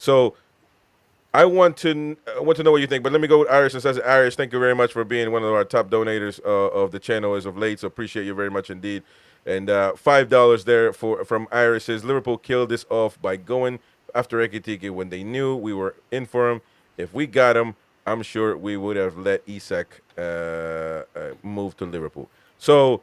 So I want to know what you think, but let me go with Iris and says, Iris, thank you very much for being one of our top donators of the channel as of late. So appreciate you very much indeed. And $5 there from Iris says Liverpool killed this off by going after Ekitike when they knew we were in for him. If we got him, I'm sure we would have let Isak move to Liverpool. So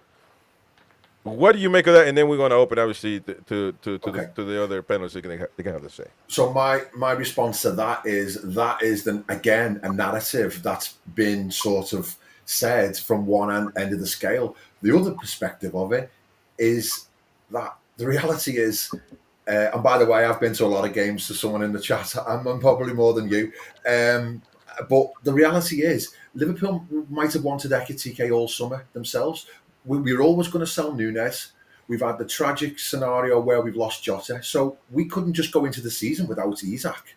what do you make of that? And then we're going to open, obviously, to the other panelists. They can have to say. So my response to that is then again a narrative that's been sort of said from one end of the scale. The other perspective of it is that the reality is, and by the way, I've been to a lot of games. To someone in the chat, I'm probably more than you. But the reality is, Liverpool might have wanted Ekitike all summer themselves. We were always going to sell Nunes. We've had the tragic scenario where we've lost Jota, so we couldn't just go into the season without Isak.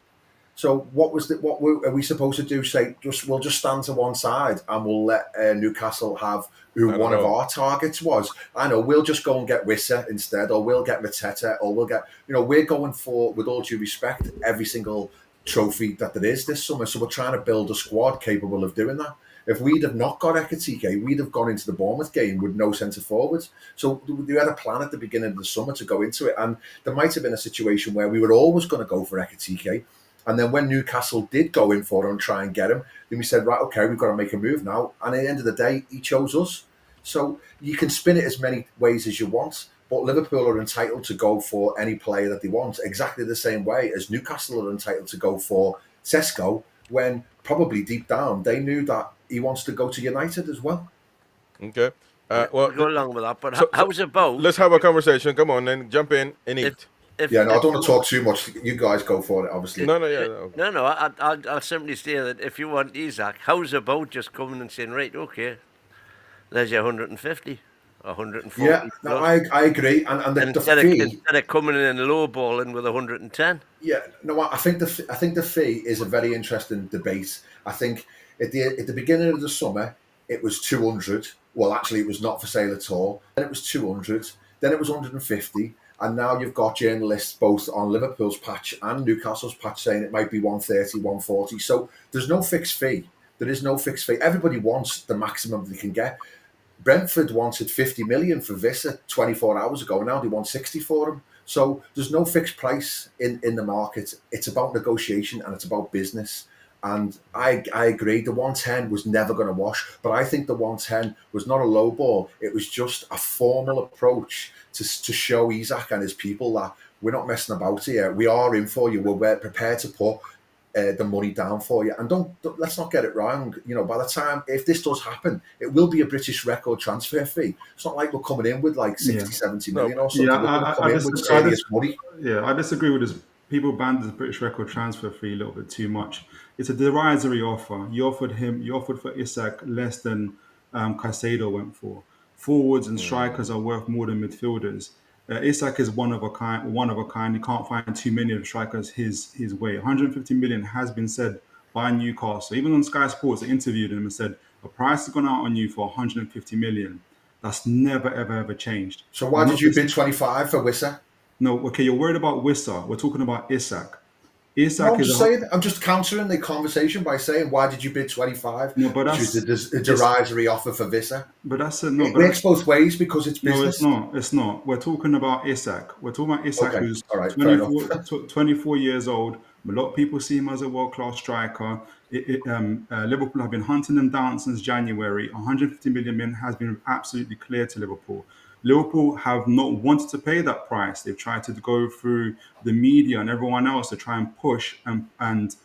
So what are we supposed to do? Say we'll just stand to one side and we'll let Newcastle have who one of our targets was. I know we'll just go and get Wissa instead, or we'll get Mateta, or we'll get we're going for, with all due respect, every single trophy that there is this summer. So we're trying to build a squad capable of doing that. If we'd have not got Ekitike, we'd have gone into the Bournemouth game with no centre forwards. So we had a plan at the beginning of the summer to go into it, and there might have been a situation where we were always going to go for Ekitike. And then when Newcastle did go in for him and try and get him, then we said, right, okay, we've got to make a move now. And at the end of the day, he chose us. So you can spin it as many ways as you want, but Liverpool are entitled to go for any player that they want, exactly the same way as Newcastle are entitled to go for Sesko, when probably deep down they knew that he wants to go to United as well. Okay. Well, we'll go along with that. But how's about? Let's have a conversation. Come on, then jump in and eat. I don't want to talk too much. You guys go for it, obviously. No. I'll simply say that if you want Isak, how's about just coming and saying, right, okay, there's your 150. 140. Yeah, no, I agree. And the fee, instead of coming in low balling with 110. Yeah, no, I think the fee is a very interesting debate. I think at the beginning of the summer it was 200. Well, actually, it was not for sale at all. Then it was 200. Then it was 150. And now you've got journalists both on Liverpool's patch and Newcastle's patch saying it might be 130, 140. So there's no fixed fee. There is no fixed fee. Everybody wants the maximum they can get. Brentford wanted 50 million for Vissa 24 hours ago. Now they want 60 for him. So there's no fixed price in the market. It's about negotiation and it's about business. And I agree. The 110 was never going to wash. But I think the 110 was not a low ball. It was just a formal approach to show Isak and his people that we're not messing about here. We are in for you. We're prepared to put the money down for you. And let's not get it wrong. By the time, if this does happen, it will be a British record transfer fee. It's not like we're coming in with like 60, 70 million or something. I disagree with this. People banned the British record transfer fee a little bit too much. It's a derisory offer. You offered for Isak less than Caicedo went for. Forwards and strikers are worth more than midfielders. Isak is one of a kind. You can't find too many of strikers his way. 150 million has been said by Newcastle. Even on Sky Sports, they interviewed him and said, a price has gone out on you for 150 million. That's never, ever changed. So why did you bid 25 for Wissa? No, okay, you're worried about Wissa. We're talking about Isak. I'm just countering the conversation by saying, why did you bid 25? No, but that's a derisory offer for Vissa. But that's it works both ways because it's business. No, it's not. We're talking about Isak. Who's 24 years old. A lot of people see him as a world-class striker. Liverpool have been hunting him down since January. 150 million has been absolutely clear to Liverpool. Liverpool have not wanted to pay that price. They've tried to go through the media and everyone else to try and push and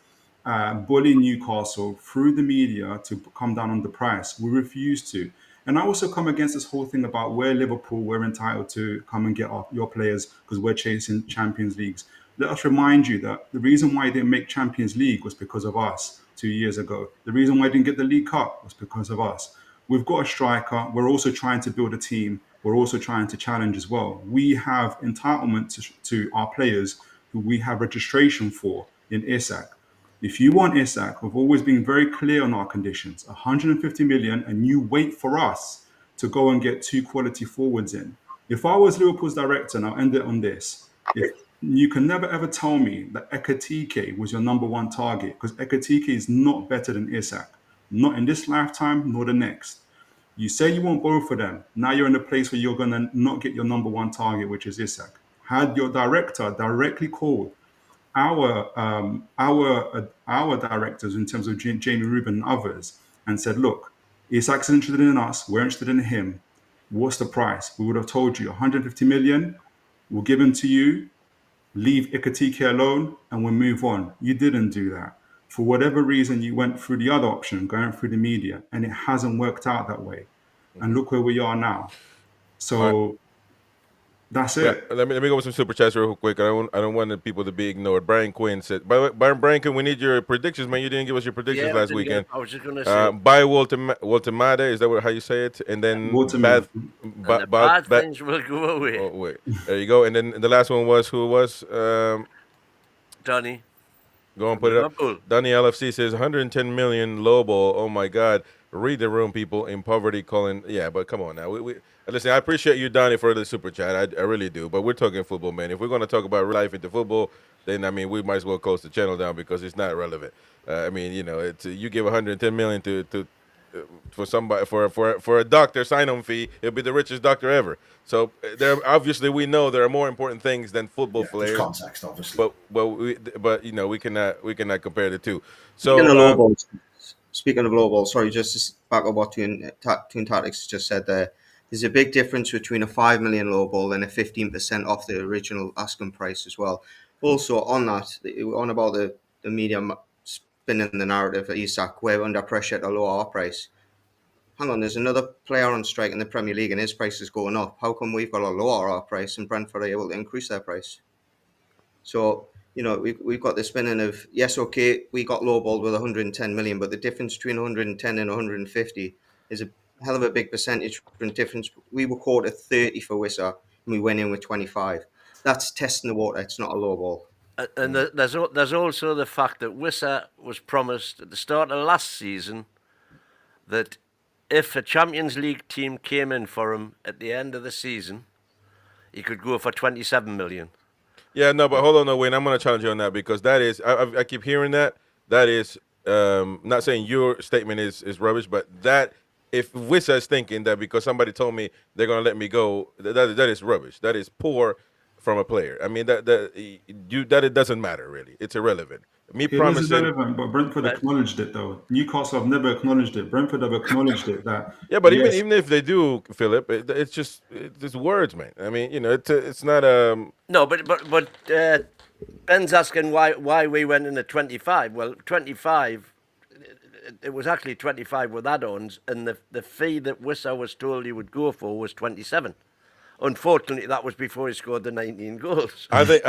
bully Newcastle through the media to come down on the price. We refuse to. And I also come against this whole thing about where Liverpool were entitled to come and get your players because we're chasing Champions Leagues. Let us remind you that the reason why they didn't make Champions League was because of us 2 years ago. The reason why they didn't get the League Cup was because of us. We've got a striker. We're also trying to build a team. We're also trying to challenge as well. We have entitlement to our players who we have registration for in Isak. If you want Isak, we've always been very clear on our conditions. 150 million, and you wait for us to go and get 2 quality forwards in. If I was Liverpool's director, and I'll end it on this, you can never ever tell me that Ekatike was your number one target, because Ekatike is not better than Isak. Not in this lifetime, nor the next. You say you want both of them. Now you're in a place where you're going to not get your number one target, which is Isak. Had your director directly called our directors in terms of Jamie Rubin and others and said, look, Isak's interested in us, we're interested in him. What's the price? We would have told you 150 million, we'll give him to you, leave Ikatike alone, and we'll move on. You didn't do that. For whatever reason, you went through the other option, going through the media, and it hasn't worked out that way. And look where we are now. So that's it. Yeah, let me go with some super chats real quick. I don't want the people to be ignored. Brian Quinn said, by the way, Brian Quinn, we need your predictions, man. You didn't give us your predictions last weekend. I was just going to say. By Walter is that how you say it? And then bad things will go away. Oh, wait. There you go. And then the last one was, who was? Donny. Go and put it up. Donny LFC says 110 million low ball. Oh my God. Read the room, people in poverty calling. Yeah, but come on now. Listen, I appreciate you, Donny, for the super chat. I really do. But we're talking football, man. If we're going to talk about real life into football, then I mean we might as well close the channel down because it's not relevant. I mean, you know, you give 110 million for somebody for a doctor sign-on fee, it'll be the richest doctor ever. So there, obviously, we know there are more important things than football players. There's context, obviously. But you know, we cannot compare the two. So speaking of low ball, sorry, just to back up what Toon Tactics just said there. There's a big difference between a 5 million low ball and a 15% off the original asking price as well. Also, on that, on about the media spinning the narrative at Isak, we're under pressure to lower our price. Hang on, there's another player on strike in the Premier League and his price is going up. How come we've got to lower our price and Brentford are able to increase their price? So, you know, we've got the spinning of, yes, okay, we got lowballed with 110 million, but the difference between 110 and 150 is a hell of a big percentage difference. We were quoted 30 for Wissa and we went in with 25. That's testing the water. It's not a lowball. And there's also the fact that Wissa was promised at the start of last season that if a Champions League team came in for him at the end of the season, he could go for 27 million. Yeah, no, but hold on, no, Wayne. I'm going to challenge you on that because that is, I keep hearing that. That is, not saying your statement is rubbish, but that, if Wissa is thinking that because somebody told me they're going to let me go, that is rubbish. That is poor from a player. I mean, that it doesn't matter, really. It's irrelevant. It is irrelevant, but Brentford acknowledged it, though. Newcastle have never acknowledged it. Brentford have acknowledged it. Yeah, but yes. even if they do, Philip, it's just words, man. I mean, you know, it's not No, but Ben's asking why we went in at 25. Well, 25. It was actually 25 with add-ons, and the fee that Wissa was told he would go for was 27. Unfortunately, that was before he scored the 19 goals. I think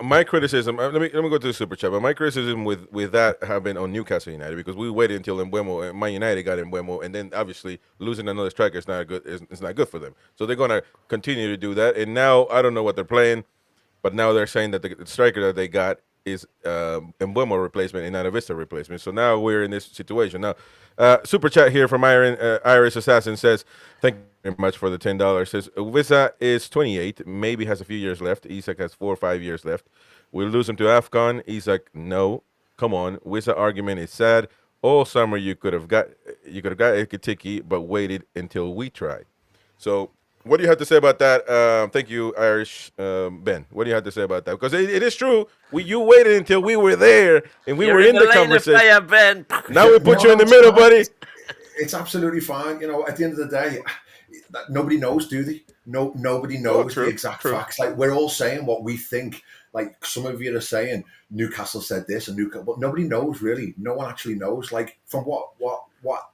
my criticism. Let me go to the super chat. But my criticism with that have been on Newcastle United because we waited until Mbeumo and Man United got Mbeumo, and then obviously losing another striker is not good. It's not good for them. So they're going to continue to do that. And now I don't know what they're playing, but now they're saying that the striker that they got is Mbeumo replacement and not a Vista replacement. So now we're in this situation. Now, super chat here from Irish Assassin says, thank you very much for the $10. Says, Vista is 28, maybe has a few years left. Isak has 4 or 5 years left. We'll lose him to AFCON. Isak, no. Come on. Vista argument is sad. All summer you could have got Ekatike, but waited until we tried. So what do you have to say about that? Thank you, Irish Ben. What do you have to say about that? Because it is true. You waited until we were there and we were in the conversation. Fire, Ben. Now we put you in the middle, buddy. It's absolutely fine. You know, at the end of the day, nobody knows, do they? Nobody knows the exact facts. Like, we're all saying what we think. Like, some of you are saying Newcastle said this and but nobody knows really. No one actually knows. Like, from what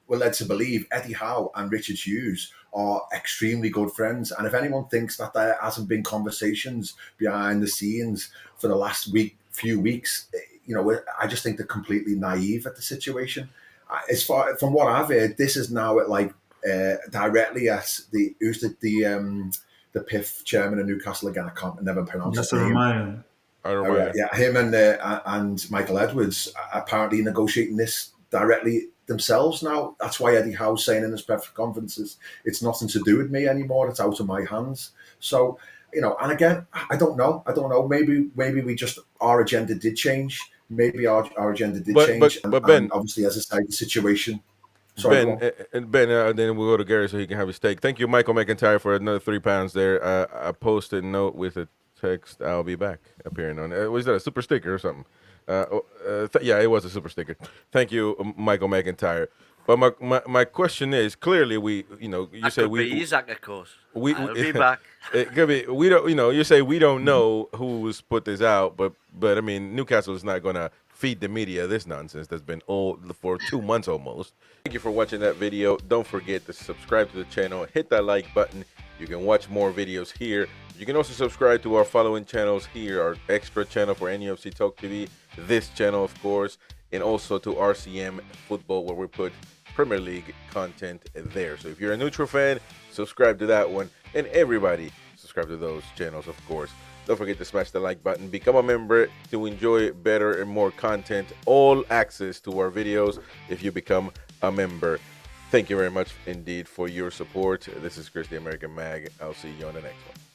we're led to believe, Eddie Howe and Richard Hughes are extremely good friends. And if anyone thinks that there hasn't been conversations behind the scenes for the last few weeks, you know, I just think they're completely naive at the situation. As far from what I've heard, this is now at like directly at the PIF chairman of Newcastle again. I can't never pronounce his name. Yeah, him and Michael Edwards are apparently negotiating this directly themselves now. That's why Eddie Howe's saying in his press conferences, it's nothing to do with me anymore. It's out of my hands. So you know, and again, I don't know. Maybe we just, our agenda did change. Maybe our agenda did change. But Ben, and obviously, as I say, the situation. Sorry, Ben, then we'll go to Gary so he can have his steak. Thank you, Michael McIntyre, for another £3 there. I posted a note with a text. I'll be back appearing on. Was that a super sticker or something? Yeah, it was a super sticker. Thank you, Michael McIntyre. But my question is, clearly you say Isak, of course. I'll be back. It could be, we don't, you say we don't know who's put this out, but I mean, Newcastle is not going to feed the media this nonsense that's been for 2 months almost. Thank you for watching that video. Don't forget to subscribe to the channel, hit that like button. You can watch more videos here. You can also subscribe to our following channels here, our extra channel for NUFC Talk TV, this channel, of course, and also to RCM Football, where we put Premier League content there. So if you're a neutral fan, subscribe to that one, and everybody subscribe to those channels, of course. Don't forget to smash the like button, become a member to enjoy better and more content, all access to our videos if you become a member. Thank you very much indeed for your support. This is Chris the American Mag. I'll see you on the next one.